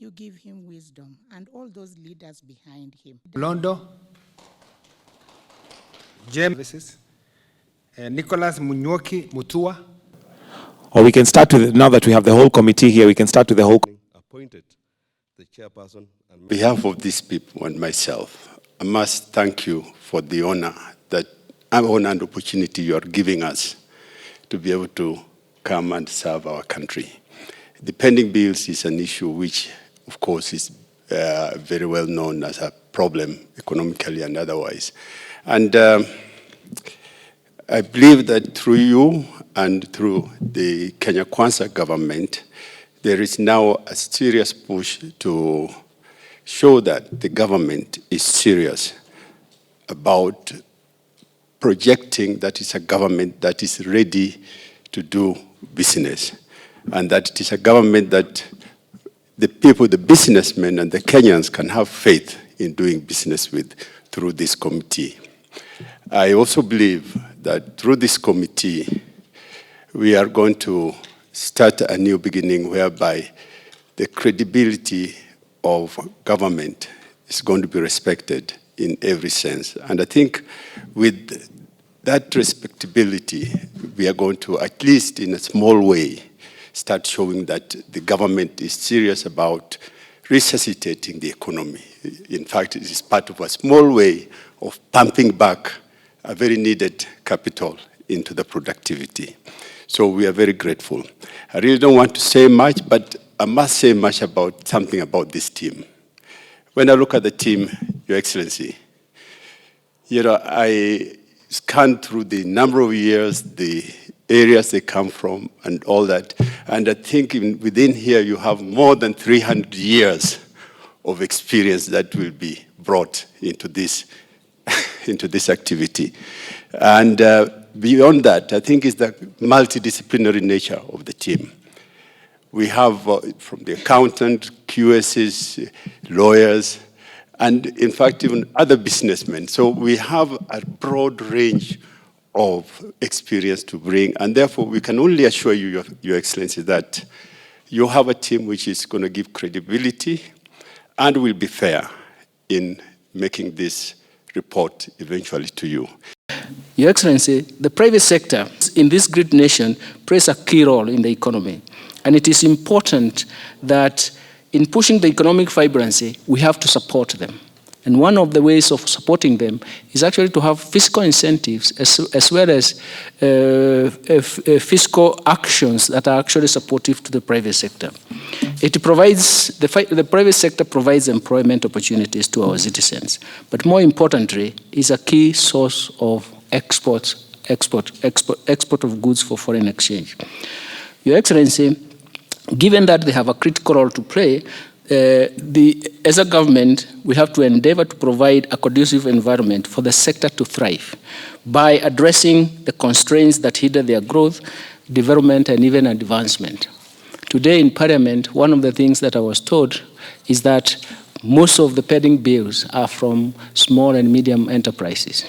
You give him wisdom and all those leaders behind him. Londo, James, Nicholas Munywoki Mutua. Or we can start with, now that we have the whole committee here, we can start with the whole. Appointed the chairperson. On behalf of these people and myself, I must thank you for the honor and opportunity you are giving us to be able to come and serve our country. The pending bills is an issue which, of course, is very well known as a problem economically and otherwise. And I believe that through you and through the Kenya Kwanza government, there is now a serious push to show that the government is serious about projecting that it's a government that is ready to do business, and that it is a government that the people, the businessmen and the Kenyans can have faith in doing business with through this committee. I also believe that through this committee, we are going to start a new beginning whereby the credibility of government is going to be respected in every sense. And I think with that respectability, we are going to, at least in a small way, start showing that the government is serious about resuscitating the economy. In fact, it is part of a small way of pumping back a very needed capital into the productivity. So we are very grateful. I really don't want to say much, but I must say much about something about this team. When I look at the team, Your Excellency, I scanned through the number of years, the areas they come from, and all that. And I think within here you have more than 300 years of experience that will be brought into this, into this activity. And beyond that, I think it's the multidisciplinary nature of the team. We have from the accountant, QSs, lawyers, and in fact, even other businessmen. So we have a broad range of experience to bring, and therefore we can only assure you, Your Excellency, that you have a team which is going to give credibility and will be fair in making this report eventually to you. Your Excellency, the private sector in this great nation plays a key role in the economy, and it is important that in pushing the economic vibrancy, we have to support them. And one of the ways of supporting them is actually to have fiscal incentives as well as fiscal actions that are actually supportive to the private sector. It provides, the private sector provides employment opportunities to our citizens, but more importantly, is a key source of export of goods for foreign exchange. Your Excellency, given that they have a critical role to play, as a government, we have to endeavor to provide a conducive environment for the sector to thrive by addressing the constraints that hinder their growth, development, and even advancement. Today in Parliament, one of the things that I was told is that most of the pending bills are from small and medium enterprises.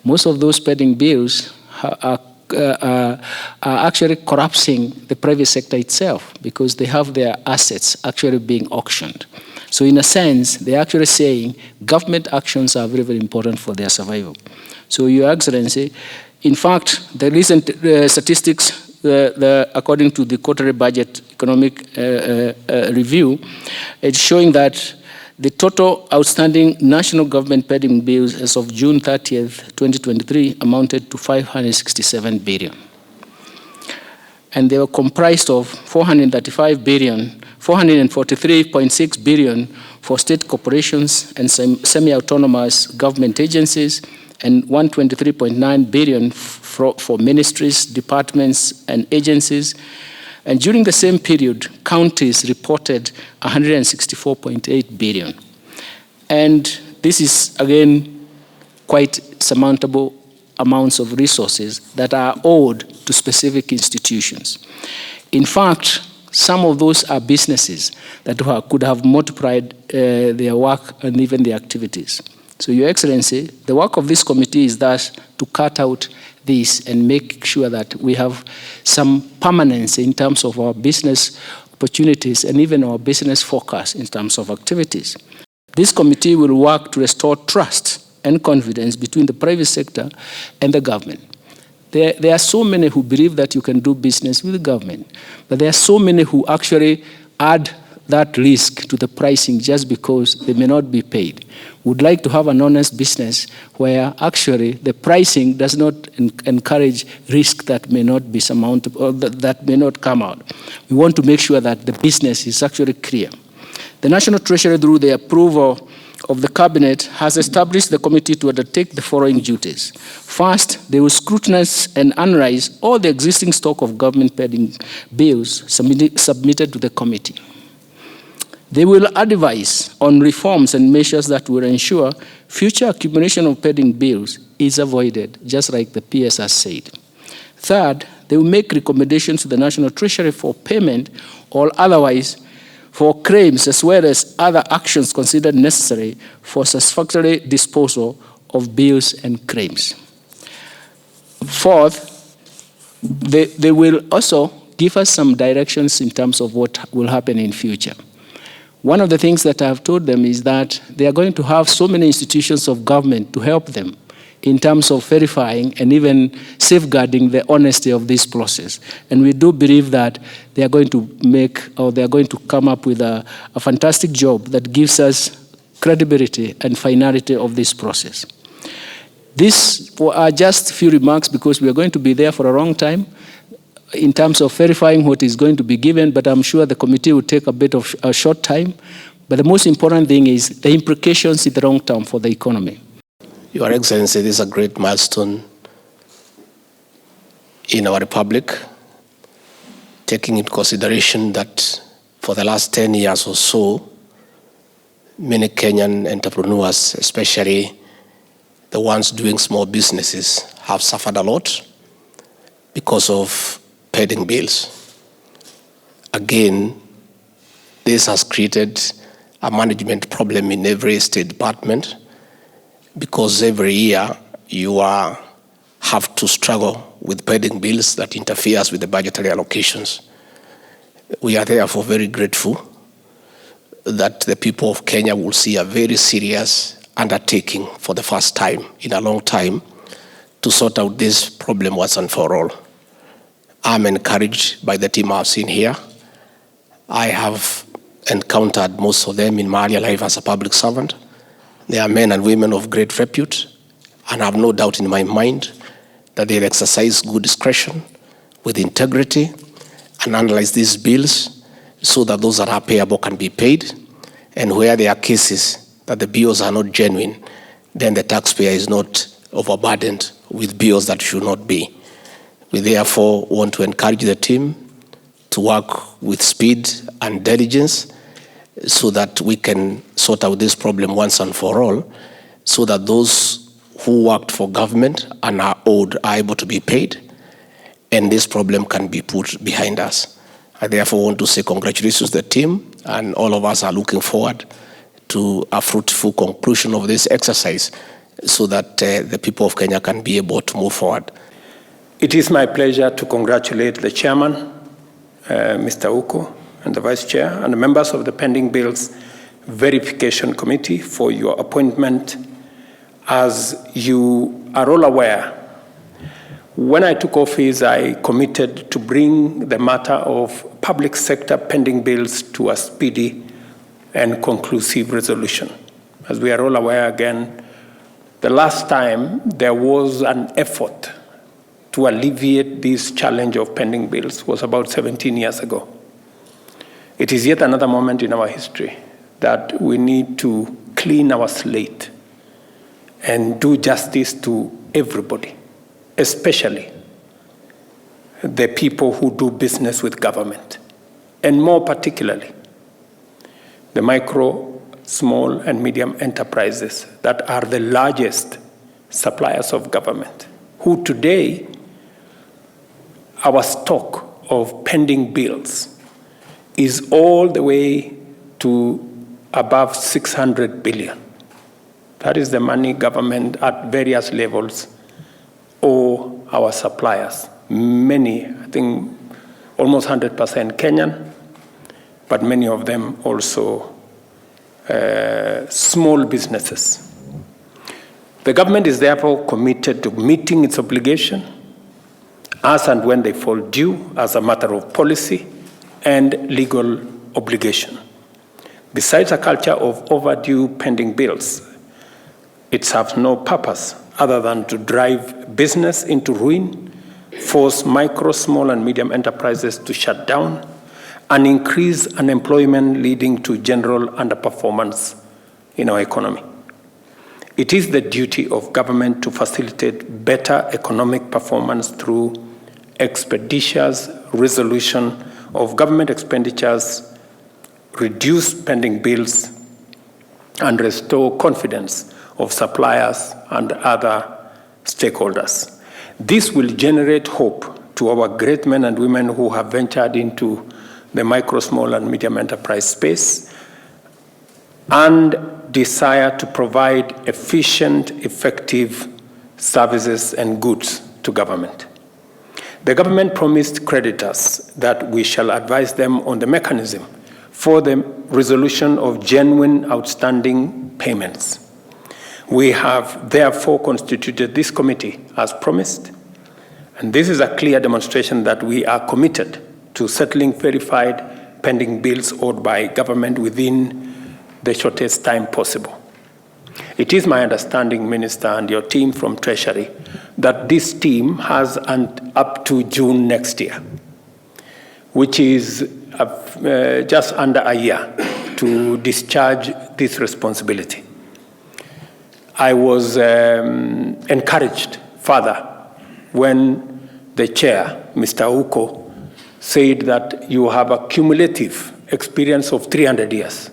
Most of those pending bills are actually collapsing the private sector itself because they have their assets actually being auctioned. So in a sense, they're actually saying government actions are very, very important for their survival. So Your Excellency, in fact, the recent statistics, according to the quarterly budget economic review, it's showing that the total outstanding national government pending bills as of June 30th, 2023 amounted to 567 billion. And they were comprised of 435 billion, 443.6 billion for state corporations and semi-autonomous government agencies, and 123.9 billion for ministries, departments, and agencies. And during the same period, counties reported 164.8 billion. And this is, again, quite surmountable amounts of resources that are owed to specific institutions. In fact, some of those are businesses that could have multiplied their work and even their activities. So, Your Excellency, the work of this committee is thus to cut out this and make sure that we have some permanence in terms of our business opportunities and even our business forecast in terms of activities. This committee will work to restore trust and confidence between the private sector and the government. There are so many who believe that you can do business with the government, but there are so many who actually add that risk to the pricing just because they may not be paid. Would like to have an honest business where actually the pricing does not encourage risk that may not be surmountable or that may not come out. We want to make sure that the business is actually clear. The National Treasury, through the approval of the Cabinet, has established the committee to undertake the following duties. First, they will scrutinize and analyze all the existing stock of government pending bills submitted to the committee. They will advise on reforms and measures that will ensure future accumulation of pending bills is avoided, just like the PS has said. Third, they will make recommendations to the National Treasury for payment or otherwise for claims, as well as other actions considered necessary for satisfactory disposal of bills and claims. Fourth, they will also give us some directions in terms of what will happen in future. One of the things that I've told them is that they are going to have so many institutions of government to help them in terms of verifying and even safeguarding the honesty of this process. And we do believe that they are going to they are going to come up with a fantastic job that gives us credibility and finality of this process. These are just a few remarks because we are going to be there for a long time in terms of verifying what is going to be given, but I'm sure the committee will take a bit of a short time. But the most important thing is the implications in the long term for the economy. Your Excellency, this is a great milestone in our republic, taking into consideration that for the last 10 years or so, many Kenyan entrepreneurs, especially the ones doing small businesses, have suffered a lot because of pending bills. Again, this has created a management problem in every state department, because every year you have to struggle with pending bills that interferes with the budgetary allocations. We are therefore very grateful that the people of Kenya will see a very serious undertaking for the first time in a long time to sort out this problem once and for all. I'm encouraged by the team I've seen here. I have encountered most of them in my earlier life as a public servant. They are men and women of great repute, and I have no doubt in my mind that they'll exercise good discretion with integrity and analyze these bills so that those that are payable can be paid, and where there are cases that the bills are not genuine, then the taxpayer is not overburdened with bills that should not be. We therefore want to encourage the team to work with speed and diligence so that we can sort out this problem once and for all, so that those who worked for government and are owed are able to be paid, and this problem can be put behind us. I therefore want to say congratulations to the team, and all of us are looking forward to a fruitful conclusion of this exercise so that the people of Kenya can be able to move forward. It is my pleasure to congratulate the chairman, Mr. Uko, and the Vice Chair, and the members of the Pending Bills Verification Committee for your appointment. As you are all aware, when I took office, I committed to bring the matter of public sector pending bills to a speedy and conclusive resolution. As we are all aware again, the last time there was an effort to alleviate this challenge of pending bills was about 17 years ago. It is yet another moment in our history that we need to clean our slate and do justice to everybody, especially the people who do business with government, and more particularly, the micro, small, and medium enterprises that are the largest suppliers of government, who today, our stock of pending bills is all the way to above 600 billion. That is the money government at various levels owe our suppliers. Many, I think almost 100% Kenyan, but many of them also small businesses. The government is therefore committed to meeting its obligation as and when they fall due as a matter of policy and legal obligation. Besides a culture of overdue pending bills, it serves no purpose other than to drive business into ruin, force micro, small, and medium enterprises to shut down, and increase unemployment, leading to general underperformance in our economy. It is the duty of government to facilitate better economic performance through expeditious resolution of government expenditures, reduce pending bills, and restore confidence of suppliers and other stakeholders. This will generate hope to our great men and women who have ventured into the micro, small, and medium enterprise space and desire to provide efficient, effective services and goods to government. The government promised creditors that we shall advise them on the mechanism for the resolution of genuine outstanding payments. We have therefore constituted this committee as promised, and this is a clear demonstration that we are committed to settling verified pending bills owed by government within the shortest time possible. It is my understanding, Minister, and your team from Treasury, that this team has up to June next year, which is just under a year, to discharge this responsibility. I was encouraged further when the chair, Mr. Uko, said that you have a cumulative experience of 300 years.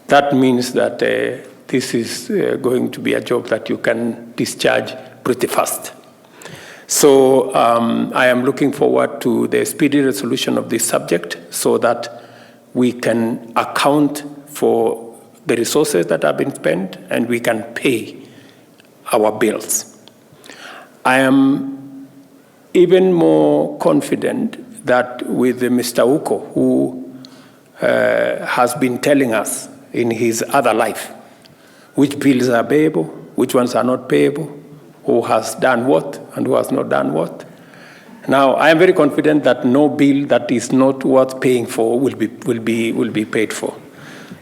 That means that this is going to be a job that you can discharge pretty fast. So I am looking forward to the speedy resolution of this subject so that we can account for the resources that have been spent and we can pay our bills. I am even more confident that with Mr. Uko, who has been telling us in his other life which bills are payable, which ones are not payable, who has done what and who has not done what. Now, I am very confident that no bill that is not worth paying for will be paid for,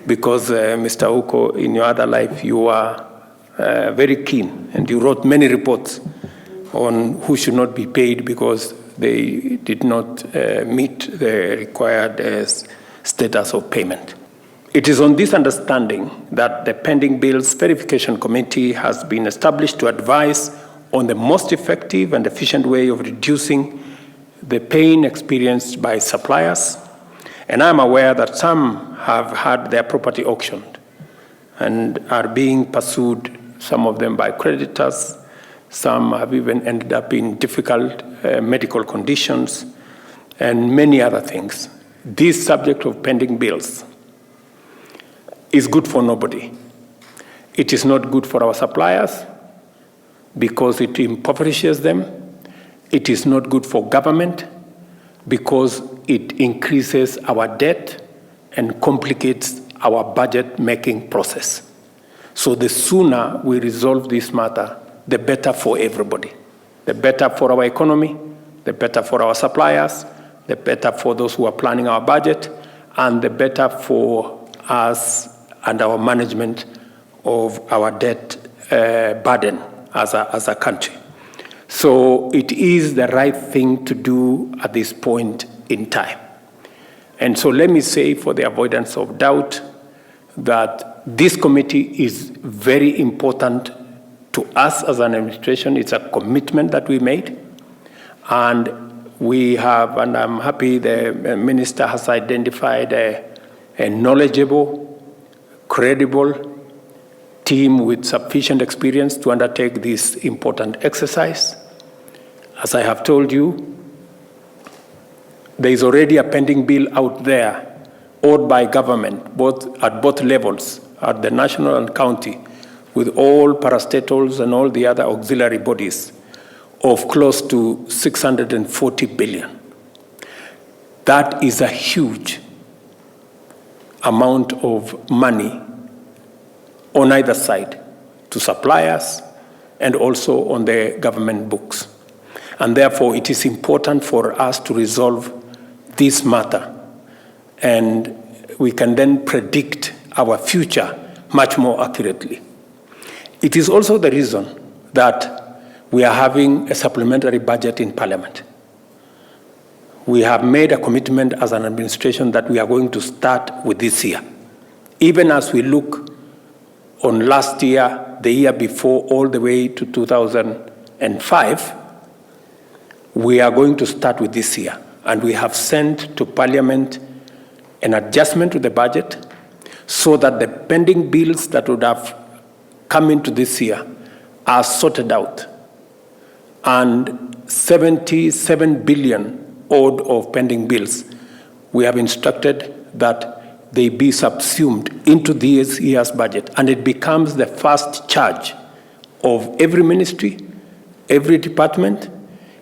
because Mr. Uko, in your other life, you are very keen, and you wrote many reports on who should not be paid because they did not meet the required status of payment. It is on this understanding that the Pending Bills Verification Committee has been established to advise on the most effective and efficient way of reducing the pain experienced by suppliers. And I'm aware that some have had their property auctioned and are being pursued, some of them by creditors. Some have even ended up in difficult medical conditions and many other things. This subject of pending bills is good for nobody. It is not good for our suppliers because it impoverishes them. It is not good for government because it increases our debt and complicates our budget-making process. So the sooner we resolve this matter, the better for everybody. The better for our economy, the better for our suppliers, the better for those who are planning our budget, and the better for us and our management of our debt burden as a country. So it is the right thing to do at this point in time. And so let me say, for the avoidance of doubt, that this committee is very important to us as an administration. It's a commitment that we made. And we have, and I'm happy the minister has identified a knowledgeable, credible team with sufficient experience to undertake this important exercise. As I have told you, there is already a pending bill out there owed by government, at both levels, at the national and county, with all parastatals and all the other auxiliary bodies, of close to 640 billion. That is a huge amount of money on either side to suppliers and also on the government books. And therefore, it is important for us to resolve this matter, and we can then predict our future much more accurately. It is also the reason that we are having a supplementary budget in Parliament. We have made a commitment as an administration that we are going to start with this year. Even as we look on last year, the year before, all the way to 2005, we are going to start with this year. And we have sent to Parliament an adjustment to the budget so that the pending bills that would have come into this year are sorted out. And 77 billion odd of pending bills, we have instructed that they be subsumed into this year's budget, and it becomes the first charge of every ministry, every department,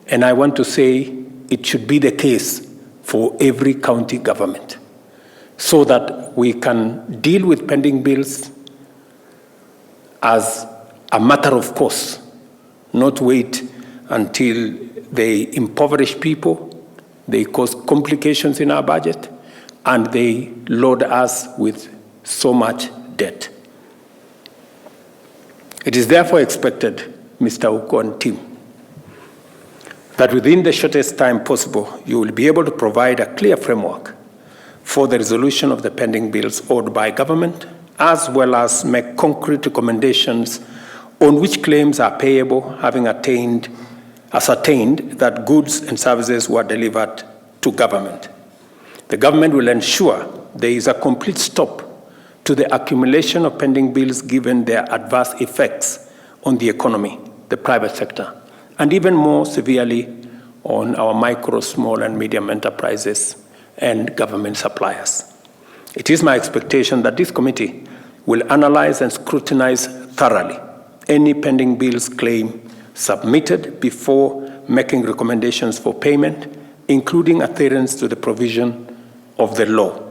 and I want to say it should be the case for every county government, so that we can deal with pending bills as a matter of course, not wait until they impoverish people, they cause complications in our budget, and they load us with so much debt. It is therefore expected, Mr. Uko and team, that within the shortest time possible, you will be able to provide a clear framework for the resolution of the pending bills owed by government, as well as make concrete recommendations on which claims are payable, having ascertained that goods and services were delivered to government. The government will ensure there is a complete stop to the accumulation of pending bills given their adverse effects on the economy, the private sector, and even more severely on our micro, small, and medium enterprises and government suppliers. It is my expectation that this committee will analyze and scrutinize thoroughly any pending bills claim submitted before making recommendations for payment, including adherence to the provision of the law.